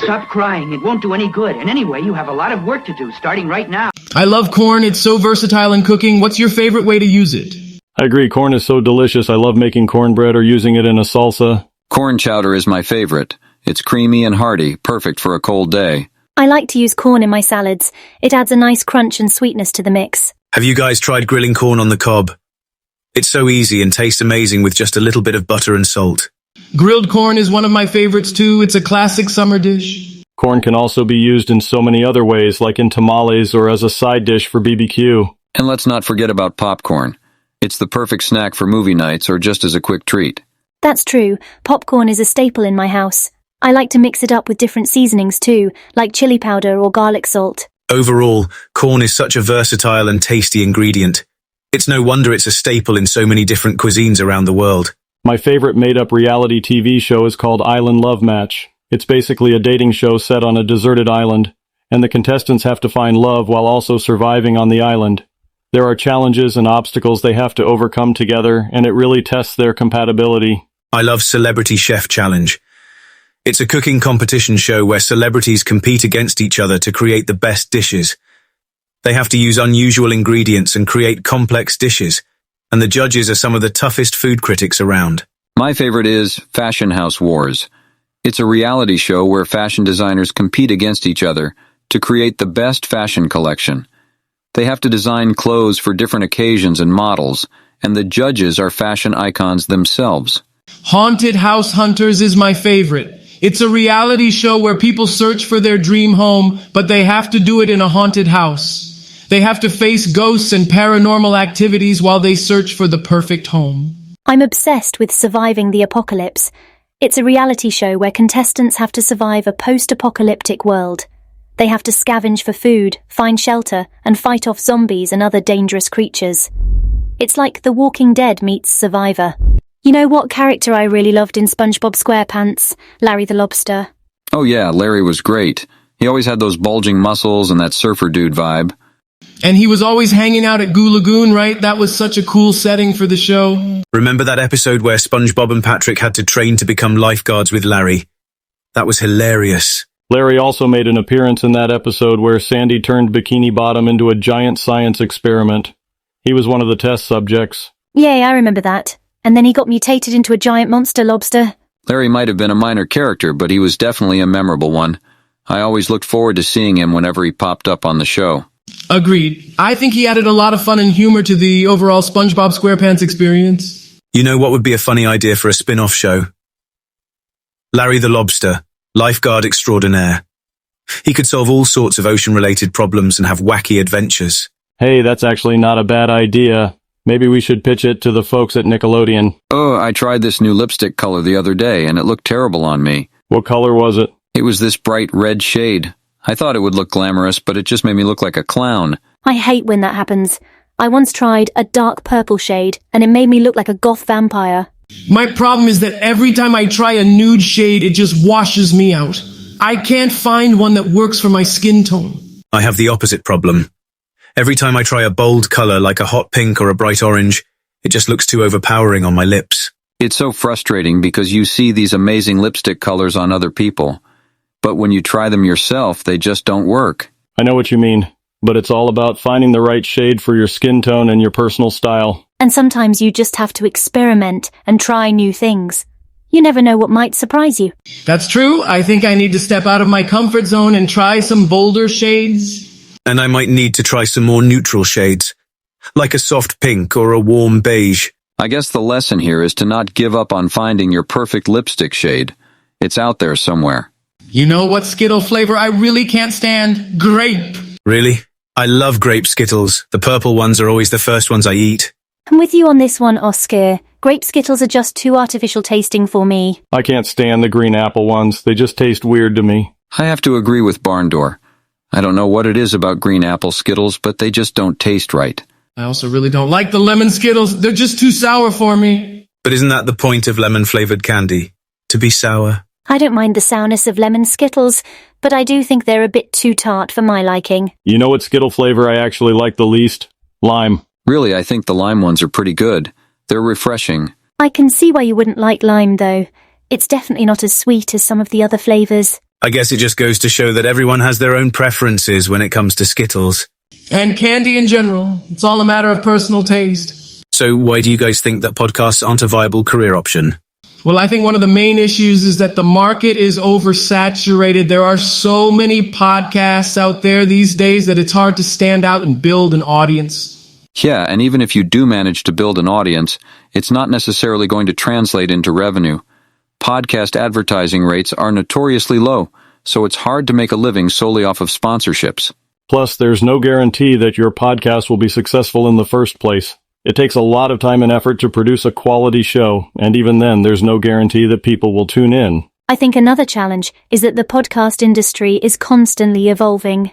Stop crying. It won't do any good. And anyway, you have a lot of work to do, starting right now. I love corn. It's so versatile in cooking. What's your favorite way to use it? I agree, corn is so delicious. I love making cornbread or using it in a salsa. Corn chowder is my favorite. It's creamy and hearty, perfect for a cold day. I like to use corn in my salads. It adds a nice crunch and sweetness to the mix. Have you guys tried grilling corn on the cob? It's so easy and tastes amazing with just a little bit of butter and salt. Grilled corn is one of my favorites too. It's a classic summer dish. Corn can also be used in so many other ways, like in tamales or as a side dish for BBQ. And let's not forget about popcorn. It's the perfect snack for movie nights or just as a quick treat. That's true. Popcorn is a staple in my house. I like to mix it up with different seasonings too, like chili powder or garlic salt. Overall, corn is such a versatile and tasty ingredient. It's no wonder it's a staple in so many different cuisines around the world. My favorite made-up reality TV show is called Island Love Match. It's basically a dating show set on a deserted island, and the contestants have to find love while also surviving on the island. There are challenges and obstacles they have to overcome together, and it really tests their compatibility. I love Celebrity Chef Challenge. It's a cooking competition show where celebrities compete against each other to create the best dishes. They have to use unusual ingredients and create complex dishes, and the judges are some of the toughest food critics around. My favorite is Fashion House Wars. It's a reality show where fashion designers compete against each other to create the best fashion collection. They have to design clothes for different occasions and models, and the judges are fashion icons themselves. Haunted House Hunters is my favorite. It's a reality show where people search for their dream home, but they have to do it in a haunted house. They have to face ghosts and paranormal activities while they search for the perfect home. I'm obsessed with Surviving the Apocalypse. It's a reality show where contestants have to survive a post-apocalyptic world. They have to scavenge for food, find shelter, and fight off zombies and other dangerous creatures. It's like The Walking Dead meets Survivor. You know what character I really loved in SpongeBob SquarePants? Larry the Lobster. Oh yeah, Larry was great. He always had those bulging muscles and that surfer dude vibe. And he was always hanging out at Goo Lagoon, right? That was such a cool setting for the show. Remember that episode where SpongeBob and Patrick had to train to become lifeguards with Larry? That was hilarious. Larry also made an appearance in that episode where Sandy turned Bikini Bottom into a giant science experiment. He was one of the test subjects. Yay, I remember that. And then he got mutated into a giant monster lobster. Larry might have been a minor character, but he was definitely a memorable one. I always looked forward to seeing him whenever he popped up on the show. Agreed. I think he added a lot of fun and humor to the overall SpongeBob SquarePants experience. You know what would be a funny idea for a spin-off show? Larry the Lobster, lifeguard extraordinaire. He could solve all sorts of ocean-related problems and have wacky adventures. Hey, that's actually not a bad idea. Maybe we should pitch it to the folks at Nickelodeon. Oh, I tried this new lipstick color the other day, and it looked terrible on me. What color was it? It was this bright red shade. I thought it would look glamorous, but it just made me look like a clown. I hate when that happens. I once tried a dark purple shade, and it made me look like a goth vampire. My problem is that every time I try a nude shade, it just washes me out. I can't find one that works for my skin tone. I have the opposite problem. Every time I try a bold color like a hot pink or a bright orange, it just looks too overpowering on my lips. It's so frustrating because you see these amazing lipstick colors on other people, but when you try them yourself, they just don't work. I know what you mean, but it's all about finding the right shade for your skin tone and your personal style. And sometimes you just have to experiment and try new things. You never know what might surprise you. That's true. I think I need to step out of my comfort zone and try some bolder shades. And I might need to try some more neutral shades, like a soft pink or a warm beige. I guess the lesson here is to not give up on finding your perfect lipstick shade. It's out there somewhere. You know what Skittle flavor I really can't stand? Grape. Really? I love grape Skittles. The purple ones are always the first ones I eat. I'm with you on this one, Oscar. Grape Skittles are just too artificial tasting for me. I can't stand the green apple ones. They just taste weird to me. I have to agree with Barn Door. I don't know what it is about green apple Skittles, but they just don't taste right. I also really don't like the lemon Skittles. They're just too sour for me. But isn't that the point of lemon-flavored candy? To be sour? I don't mind the sourness of lemon Skittles, but I do think they're a bit too tart for my liking. You know what Skittle flavor I actually like the least? Lime. Really, I think the lime ones are pretty good. They're refreshing. I can see why you wouldn't like lime, though. It's definitely not as sweet as some of the other flavors. I guess it just goes to show that everyone has their own preferences when it comes to Skittles. And candy in general. It's all a matter of personal taste. So why do you guys think that podcasts aren't a viable career option? Well, I think one of the main issues is that the market is oversaturated. There are so many podcasts out there these days that it's hard to stand out and build an audience. Yeah, and even if you do manage to build an audience, it's not necessarily going to translate into revenue. Podcast advertising rates are notoriously low, so it's hard to make a living solely off of sponsorships. Plus, there's no guarantee that your podcast will be successful in the first place. It takes a lot of time and effort to produce a quality show, and even then, there's no guarantee that people will tune in. I think another challenge is that the podcast industry is constantly evolving.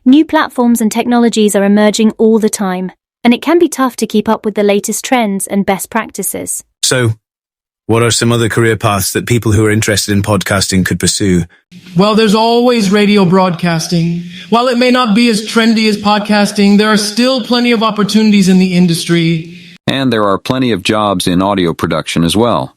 New platforms and technologies are emerging all the time, and it can be tough to keep up with the latest trends and best practices. So, what are some other career paths that people who are interested in podcasting could pursue? Well, there's always radio broadcasting. While it may not be as trendy as podcasting, there are still plenty of opportunities in the industry. And there are plenty of jobs in audio production as well.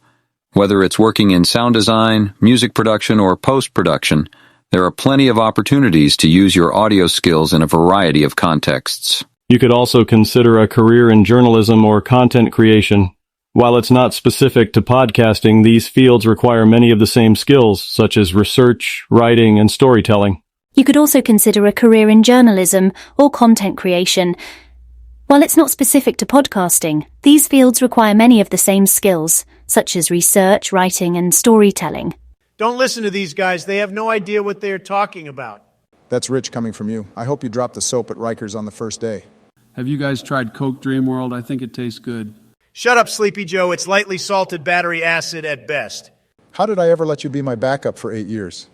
Whether it's working in sound design, music production, or post-production, there are plenty of opportunities to use your audio skills in a variety of contexts. You could also consider a career in journalism or content creation. While it's not specific to podcasting, these fields require many of the same skills, such as research, writing, and storytelling. You could also consider a career in journalism or content creation. While it's not specific to podcasting, these fields require many of the same skills, such as research, writing, and storytelling. Don't listen to these guys. They have no idea what they're talking about. That's rich coming from you. I hope you drop the soap at Rikers on the first day. Have you guys tried Coke Dream World? I think it tastes good. Shut up, Sleepy Joe. It's lightly salted battery acid at best. How did I ever let you be my backup for 8 years?